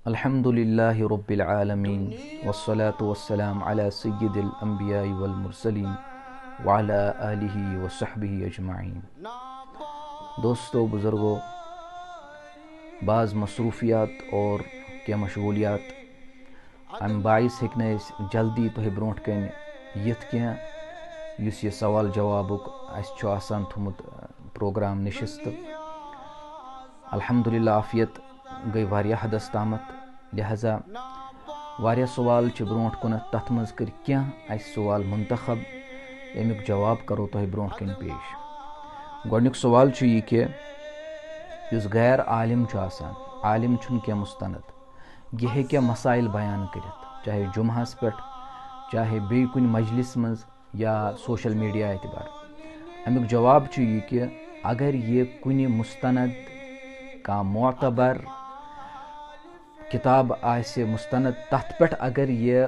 अल्हम्दुलिल्लाहि रब्बिल आलमीन वस्सलातु वस्सलाम अला सय्यिदिल अंबिया वल मुरसलीन व अला आलिहि व सहबिहि अजमाइन। दोस्तों बुजुर्गों, बाज़ मसरूफियात और क्या मशगूलियात अम बाइस हेकन जल्दी तुह ब्रोट कन यिथ कह युस यह सवाल जवाबुक अस आसान थोमुत प्रोग्राम नशिस्त। अल्हम्दुलिल्लाह आफियत गई वारिया हदस तामत, लिहाजा वारिया सवाल ब्रोट कुन तथ मज कर क्या सवाल मुंतखब यमुक जवाब करो तुह ब्रोट कन पेश। गोडनुक सवाल यह कि युस गैर आलिम आसान, आलिम क्या मुस्तनद, यह हेक्या मसाइल बयान करित, चाहे जुम्हस पे, चाहे बे कुन मजलिस मज या सोशल मीडिया एतबार। अमुक जवाब यह कि अगर ये कुन मुस्तनद का मोतबर किताब आसे मुस्तनद तथ पे अगर ये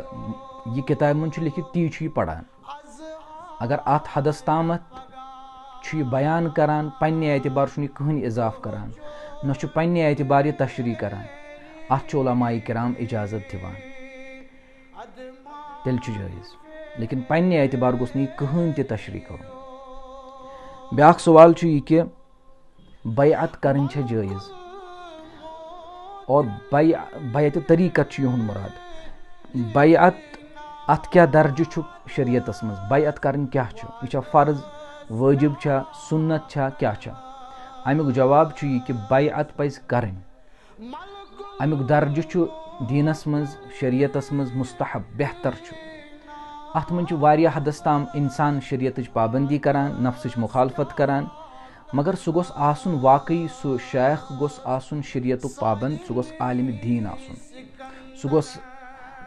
किताब मन लिखित ती पढ़ान, अगर अत हदस तामत बयान करान पन्ने एतबार कहन इजाफ करान न पन्ने एतबार यह तशरी करान, अत उलमाए किराम इजाजत दिवान, तेल जायज़, लेकिन पन्ने एतबार गोस न कहन त तशरी कर। ब्याक सवाल यह कि बैअत करन जायज़ और बैअत तरीक़त युहन मुराद। बैअत अत क्या दर्ज शरीयतस मज, बैअत करन क्या यह फर्ज वाजिब छा सुन्नत छा क्या छा। अमुक जवाब यह कि बैअत पज़ करन, अमुक दर्ज दीनस मज शरीयतस मज मुस्तहब बेहतर। अत मन वारिया हदस ताम इंसान शरीयत पाबंदी करान, नफ्स मुखालफत करान, मगर सह गोस आसुन वाकई सह शेख गोस आसुन शरीयत पाबंद, सह गोस आलिम दीन आसुन, सह गोस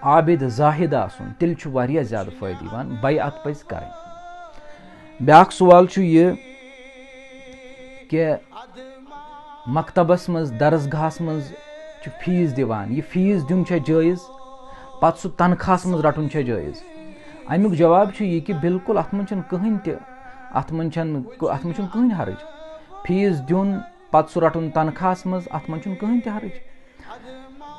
आबिद जाहिद आसुन, तिल वारिया ज़्यादा फायदा दिवान। बैअत पज़ करन। ब्याक सवाल यह कि मकतबस मज दरसगाहस मज फीस दिवान, यह फीस दिन जायज़, पत सह तनखास मज रटन जायज़। अमुक जवाब यह कि बिल्कुल अत मन कहन कहन हर्ज, फीस दिन पत सह रटन तनखास मज, अत मन कहन हर्ज।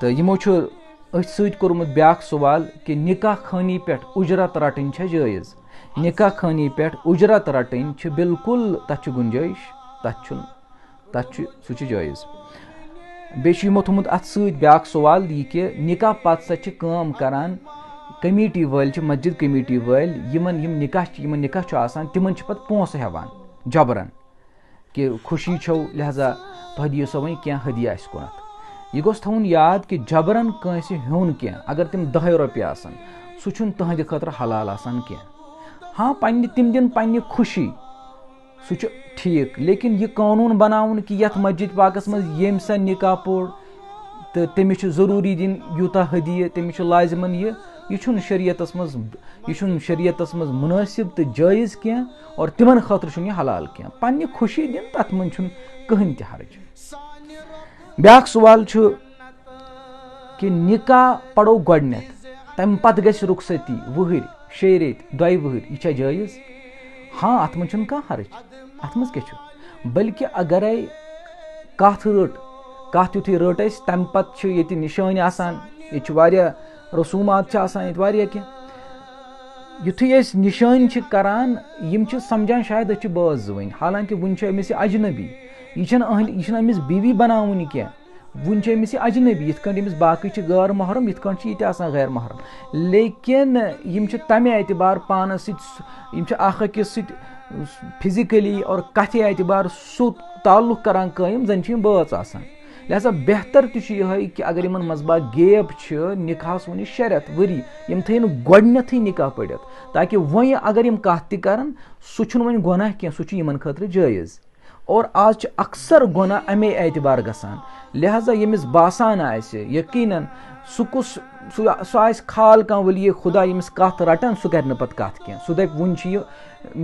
तो यमो सत्मुत ब्याक सवाल कि निकाह खानी पे उजरत रटन जायज़, निकाह खानी पे उजरत रटन बिल्कुल तथ गुंजाइश, तथ सह जायज़। बे यमो थोमुत अत ब्याक सवाल यह कि निकाह पत सा काम करान कमेटी वाल, मस्जिद कमेटी वाल, यमन निकाह आसान तिमन पत पोंस हेवान जबरन कि खुशी छो लिहाजा तुह दियो सा वह क्या हदिया अस कुनत। यह गोस थवन याद कि जबरन कंस हेन क्या, अगर तिम 10 रुपये आसन सह तुहद खतर हलाल आसान क्या। हाँ तिम दिन पन्ने खुशी सह ठीक, लेकिन यह कानून बनावन कि यथ मस्जिद पाकस मज येम सा निकाह पोर तो तमिस जरूरी दिन यूता हदिया, तमिस लाजिमन यह शरीयतस मज मुनासिब तो जायज़ क्या, और तिमन खतर यह हलाल क्या। पन्ने खुशी दिन तथ मन कहन त हर्ज। ब्याक सवाल कि निकाह पड़ो गोडनेथ, तम पत गस रुखसती वहर 6 रेत 2 वहर, यह जायज़। हाँ अत मन कह हर्ज, अत मज क्या, बल्कि अगर कथ रट, कथ युथी रट तम पत ये निशान आसान, ये वारिया रसूमात आसान, ये क्या युथी निशान करान यम समझान शायद अच्छी बाज वन, हालांकि वन अमिस अजनबी, यह अमिस बीवी बनावन क्या, वन अमिस अजनबी, यथ अमिस बाकी गैर महरम, यथ ये गैर महरम, लेकिन यम तमे एतबार पानस अकिस फिजिकली और कथ एतबार सो ताल्लुक करान कायम जन बाज आसान। लिहाजा बेहतर तह कि अगर इन मजबा गैप निकाहस वन शरेत वरी, यम थन गोडनेथ निकाह पड़ित, ताकि वह अगर यम कथ तन सह वन गुनाह क्या, सह इन खतर जायज़। और आज अक्सर गुनाह अमे एतबार गसान, लिहाजा यमिस बासान यकीनन सह खाल कह वली खुदा यमिस कथ रटन सह कर पत कथ क्या, सह दप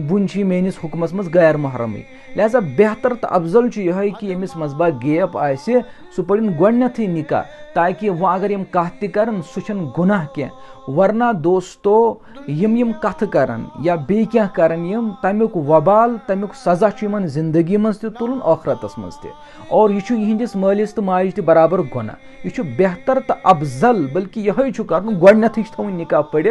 वन मेनिस हुक्मस मज गैर महरम। लिहाजा बेहतर तो अफजल यह कि यमिस मजबा गैप आसे सह पड़न गोडनेथ निकाह, ताकि वह अगर यम कथ ति करन सह गुनाह कह वरना दोस्तो यम कथ करन या बे क्या करन यम तमिक वबाल तमिक सजा यमन जिंदगी मज त तुलन आखरतस मज त और यह यहंदिस मालिस तो माज त बराबर गुनाह यह बेहतर तो अफजल बल्कि यह कर गोडनथ थवन निकाह पड़ित